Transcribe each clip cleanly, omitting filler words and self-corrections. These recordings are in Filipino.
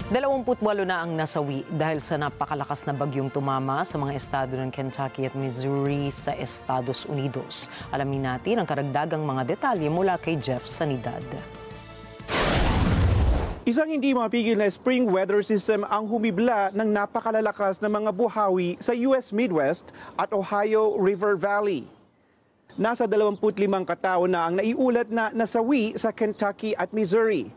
28 na ang nasawi dahil sa napakalakas na bagyong tumama sa mga estado ng Kentucky at Missouri sa Estados Unidos. Alamin natin ang karagdagang mga detalye mula kay Jeff Sanidad. Isang hindi mapigil na spring weather system ang humibla ng napakalalakas na mga buhawi sa US Midwest at Ohio River Valley. Nasa 25 katao na ang naiulat na nasawi sa Kentucky at Missouri.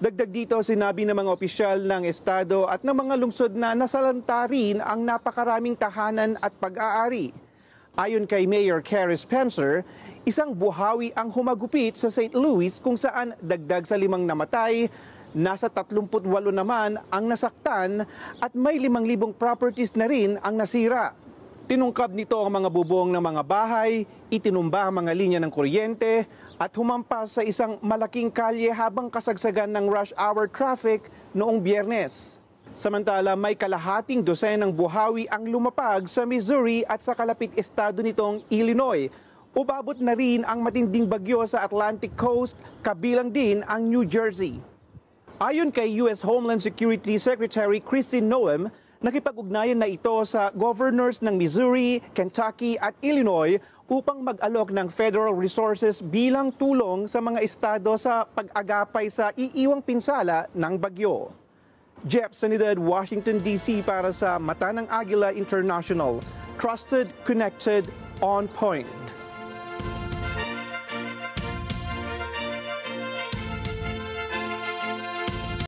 Dagdag dito, sinabi ng mga opisyal ng estado at ng mga lungsod na nasalanta rin ang napakaraming tahanan at pag-aari. Ayon kay Mayor Carrie Spencer, isang buhawi ang humagupit sa St. Louis kung saan dagdag sa 5 namatay, nasa 38 naman ang nasaktan at may 5,000 properties na rin ang nasira. Tinungkab nito ang mga bubong ng mga bahay, itinumba ang mga linya ng kuryente at humampas sa isang malaking kalye habang kasagsagan ng rush hour traffic noong Biyernes. Samantala, may kalahating dosenang buhawi ang lumapag sa Missouri at sa kalapit estado nitong Illinois. Umabot na rin ang matinding bagyo sa Atlantic Coast, kabilang din ang New Jersey. Ayon kay US Homeland Security Secretary Kristi Noem, nakipag-ugnayan na ito sa governors ng Missouri, Kentucky at Illinois upang mag-alok ng federal resources bilang tulong sa mga estado sa pag-agapay sa iiwang pinsala ng bagyo. Jeff Sanidad, Washington, D.C. para sa Mata ng Agila International. Trusted, connected, on point.